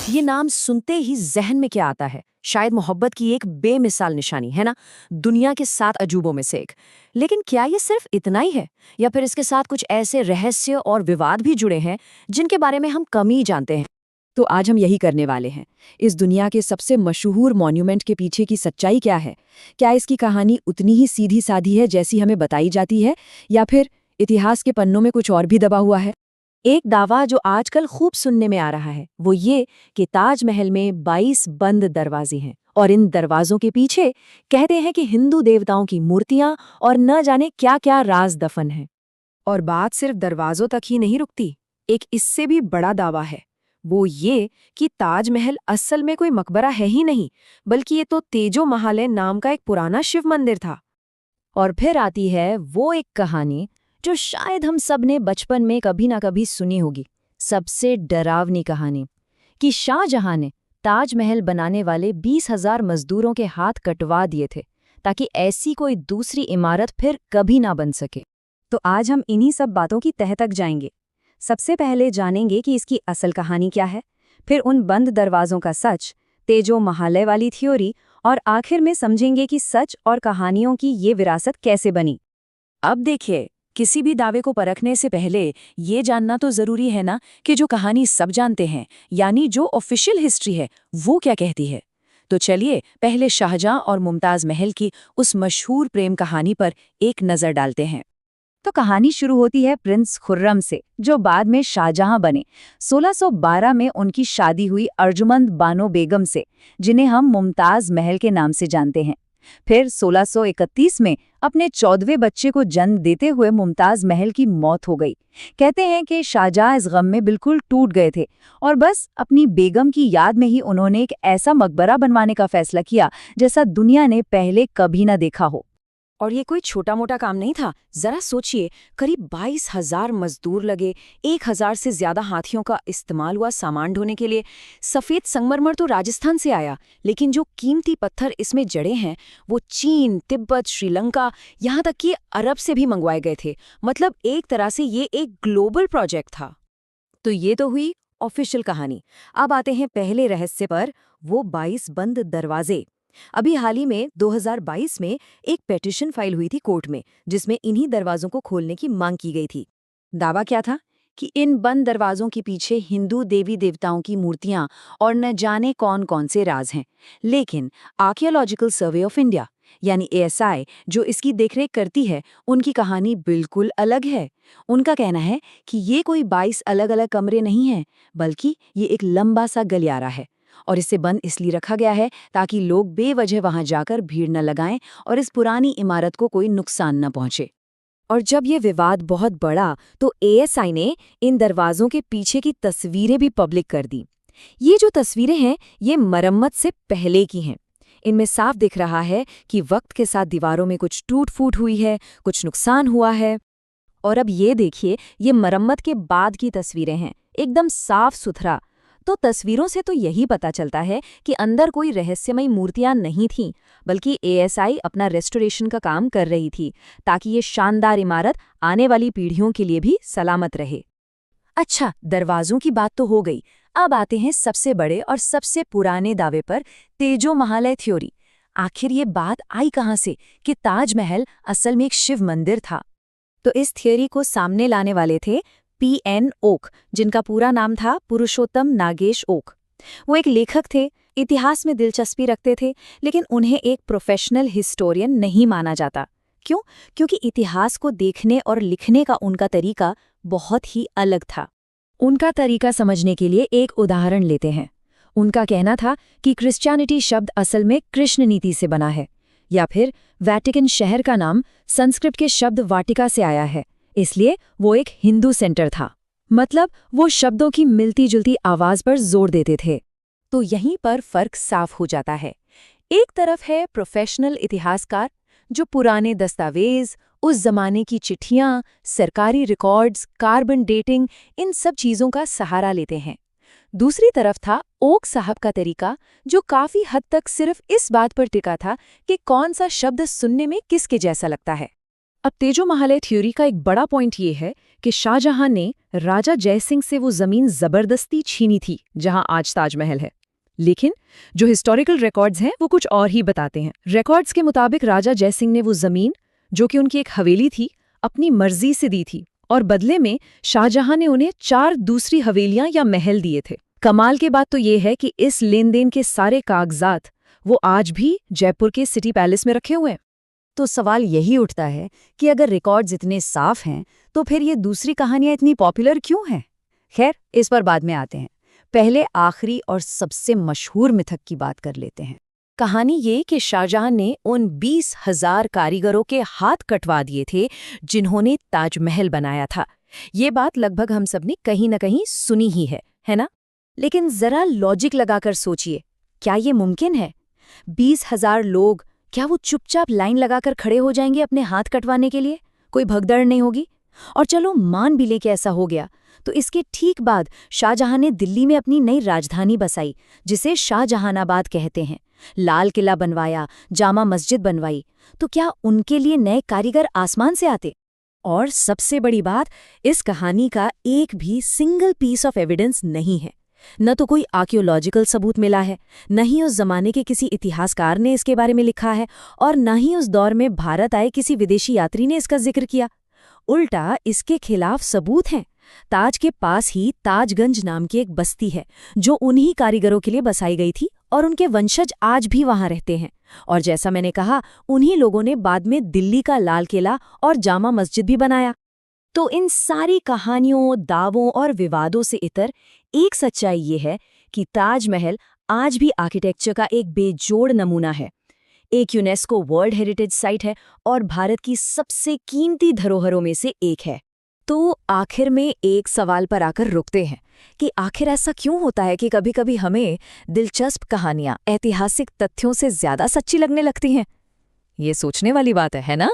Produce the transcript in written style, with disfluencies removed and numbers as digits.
ये नाम सुनते ही जहन में क्या आता है? शायद मोहब्बत की एक बेमिसाल निशानी, है ना? दुनिया के 7 अजूबों में से एक। लेकिन क्या ये सिर्फ इतना ही है? या फिर इसके साथ कुछ ऐसे रहस्य और विवाद भी जुड़े हैं, जिनके बारे में हम कम ही जानते हैं? तो आज हम यही करने वाले हैं। इस दुनिया के सबसे मशहूर मॉन्यूमेंट के पीछे की सच्चाई क्या है? क्या इसकी कहानी उतनी ही सीधी-सादी है जैसी हमें बताई जाती है? या फिर इतिहास के पन्नों में कुछ और भी दबा हुआ है? एक दावा जो आजकल खूब सुनने में आ रहा है वो ये कि ताजमहल में 22 बंद दरवाजे हैं और इन दरवाजों के पीछे कहते हैं कि हिंदू देवताओं की मूर्तियां और न जाने क्या क्या राज दफन है। और बात सिर्फ दरवाजों तक ही नहीं रुकती। एक इससे भी बड़ा दावा है, वो ये कि ताजमहल असल में कोई मकबरा है ही नहीं, बल्कि ये तो तेजो महालय नाम का एक पुराना शिव मंदिर था। और फिर आती है वो एक कहानी जो शायद हम सब ने बचपन में कभी ना कभी सुनी होगी, सबसे डरावनी कहानी कि शाहजहां ने ताजमहल बनाने वाले 20,000 मजदूरों के हाथ कटवा दिए थे ताकि ऐसी कोई दूसरी इमारत फिर कभी ना बन सके। तो आज हम इन्हीं सब बातों की तह तक जाएंगे। सबसे पहले जानेंगे कि इसकी असल कहानी क्या है, फिर उन बंद दरवाजों का सच, तेजो महालय वाली थ्योरी, और आखिर में समझेंगे कि सच और कहानियों की ये विरासत कैसे बनी। अब देखिए, किसी भी दावे को परखने से पहले ये जानना तो जरूरी है ना कि जो कहानी सब जानते हैं, यानी जो ऑफिशियल हिस्ट्री है, वो क्या कहती है। तो चलिए पहले शाहजहां और मुमताज महल की उस मशहूर प्रेम कहानी पर एक नजर डालते हैं। तो कहानी शुरू होती है प्रिंस खुर्रम से, जो बाद में शाहजहां बने। 1612 में उनकी शादी हुई अर्जुमंद बानो बेगम से, जिन्हें हम मुमताज महल के नाम से जानते हैं। फिर 1631 में अपने 14वें बच्चे को जन्म देते हुए मुमताज महल की मौत हो गई। कहते हैं कि शाहजहां इस गम में बिल्कुल टूट गए थे और बस अपनी बेगम की याद में ही उन्होंने एक ऐसा मकबरा बनवाने का फैसला किया जैसा दुनिया ने पहले कभी न देखा हो। और ये कोई छोटा मोटा काम नहीं था। जरा सोचिए, करीब 22,000 मजदूर लगे, 1,000 से ज्यादा हाथियों का इस्तेमाल हुआ सामान ढोने के लिए। सफेद संगमरमर तो राजस्थान से आया, लेकिन जो कीमती पत्थर इसमें जड़े हैं वो चीन, तिब्बत, श्रीलंका, यहाँ तक कि अरब से भी मंगवाए गए थे। मतलब एक तरह से ये एक ग्लोबल प्रोजेक्ट था। तो ये तो हुई ऑफिशियल कहानी। अब आते हैं पहले रहस्य पर, वो 22 बंद दरवाजे। अभी हाल ही में 2022 में एक पेटिशन फाइल हुई थी कोर्ट में, जिसमें इन्हीं दरवाजों को खोलने की मांग की गई थी। दावा क्या था कि इन बंद दरवाजों के पीछे हिंदू देवी देवताओं की मूर्तियां और न जाने कौन कौन से राज हैं। लेकिन आर्कियोलॉजिकल सर्वे ऑफ इंडिया यानी ASI जो इसकी देखरेख करती है, उनकी कहानी बिल्कुल अलग है। उनका कहना है कि ये कोई 22 अलग अलग कमरे नहीं हैं, बल्कि ये एक लंबा सा गलियारा है और इसे बंद इसलिए रखा गया है ताकि लोग बेवजह वहां जाकर भीड़ न लगाएं और इस पुरानी इमारत को कोई नुकसान न पहुंचे। और जब ये विवाद बहुत बढ़ा तो ASI ने इन दरवाजों के पीछे की तस्वीरें भी पब्लिक कर दी। ये जो तस्वीरें हैं, ये मरम्मत से पहले की हैं। इनमें साफ दिख रहा है कि वक्त के साथ दीवारों में कुछ टूट-फूट हुई है, कुछ नुकसान हुआ है। और अब ये देखिए, ये मरम्मत के बाद की तस्वीरें हैं, एकदम साफ सुथरा। तो तस्वीरों से तो यही पता चलता है कि अंदर कोई रहस्यमयी मूर्तियां नहीं थीं, बल्कि ASI अपना रेस्टोरेशन का काम कर रही थी ताकि ये शानदार इमारत आने वाली पीढ़ियों के लिए भी सलामत रहे। अच्छा, दरवाजों की बात तो हो गई। अब आते हैं सबसे बड़े और सबसे पुराने दावे पर, तेजो महालय थ्योरी। आखिर ये बात आई कहाँ से कि ताजमहल असल में एक शिव मंदिर था? तो इस थ्योरी को सामने लाने वाले थे PN ओक, जिनका पूरा नाम था पुरुषोत्तम नागेश ओक। वो एक लेखक थे, इतिहास में दिलचस्पी रखते थे, लेकिन उन्हें एक प्रोफेशनल हिस्टोरियन नहीं माना जाता। क्यों? क्योंकि इतिहास को देखने और लिखने का उनका तरीका बहुत ही अलग था। उनका तरीका समझने के लिए एक उदाहरण लेते हैं। उनका कहना था कि क्रिश्चियनिटी शब्द असल में कृष्ण नीति से बना है, या फिर वैटिकन शहर का नाम संस्कृत के शब्द वाटिका से आया है, इसलिए वो एक हिंदू सेंटर था। मतलब वो शब्दों की मिलती जुलती आवाज पर जोर देते थे। तो यहीं पर फर्क साफ हो जाता है। एक तरफ है प्रोफेशनल इतिहासकार जो पुराने दस्तावेज, उस जमाने की चिट्ठियां, सरकारी रिकॉर्ड्स, कार्बन डेटिंग, इन सब चीजों का सहारा लेते हैं। दूसरी तरफ था ओक साहब का तरीका, जो काफी हद तक सिर्फ इस बात पर टिका था कि कौन सा शब्द सुनने में किसके जैसा लगता है। अब तेजोमहल थ्योरी का एक बड़ा पॉइंट ये है कि शाहजहां ने राजा जयसिंह से वो जमीन जबरदस्ती छीनी थी जहां आज ताजमहल है। लेकिन जो हिस्टोरिकल रिकॉर्ड्स हैं वो कुछ और ही बताते हैं। रिकॉर्ड्स के मुताबिक राजा जयसिंह ने वो जमीन, जो कि उनकी एक हवेली थी, अपनी मर्जी से दी थी और बदले में शाहजहां ने उन्हें 4 दूसरी हवेलियां या महल दिए थे। कमाल के बात तो ये है कि इस लेन देन के सारे कागजात वो आज भी जयपुर के सिटी पैलेस में रखे हुए हैं। तो सवाल यही उठता है कि अगर रिकॉर्ड्स इतने साफ हैं तो फिर ये दूसरी कहानियां इतनी पॉपुलर क्यों हैं? खैर, इस पर बाद में आते हैं। पहले आखिरी और सबसे मशहूर मिथक की बात कर लेते हैं। कहानी ये कि शाहजहां ने उन 20,000 कारीगरों के हाथ कटवा दिए थे जिन्होंने ताजमहल बनाया था। ये बात लगभग हम सब ने कहीं न कहीं सुनी ही है ना? लेकिन जरा लॉजिक लगाकर सोचिए, क्या ये मुमकिन है? 20,000 लोग, क्या वो चुपचाप लाइन लगाकर खड़े हो जाएंगे अपने हाथ कटवाने के लिए? कोई भगदड़ नहीं होगी? और चलो मान भी ले कि ऐसा हो गया, तो इसके ठीक बाद शाहजहां ने दिल्ली में अपनी नई राजधानी बसाई, जिसे शाहजहानाबाद कहते हैं। लाल किला बनवाया, जामा मस्जिद बनवाई। तो क्या उनके लिए नए कारीगर आसमान से आते? और सबसे बड़ी बात, इस कहानी का एक भी सिंगल पीस ऑफ एविडेंस नहीं है। न तो कोई आर्कियोलॉजिकल सबूत मिला है, न ही उस जमाने के किसी इतिहासकार ने इसके बारे में लिखा है, और न ही उस दौर में भारत आए किसी विदेशी यात्री ने इसका जिक्र किया। उल्टा इसके खिलाफ सबूत हैं। ताज के पास ही ताजगंज नाम की एक बस्ती है जो उन्हीं कारीगरों के लिए बसाई गई थी, और उनके वंशज आज भी वहां रहते हैं। और जैसा मैंने कहा, उन्हीं लोगों ने बाद में दिल्ली का लाल किला और जामा मस्जिद भी बनाया। तो इन सारी कहानियों, दावों और विवादों से इतर एक सच्चाई ये है कि ताजमहल आज भी आर्किटेक्चर का एक बेजोड़ नमूना है, एक यूनेस्को वर्ल्ड हेरिटेज साइट है और भारत की सबसे कीमती धरोहरों में से एक है। तो आखिर में एक सवाल पर आकर रुकते हैं कि आखिर ऐसा क्यों होता है कि कभी-कभी हमें दिलचस्प कहानियां ऐतिहासिक तथ्यों से ज्यादा सच्ची लगने लगती हैं? ये सोचने वाली बात है ना?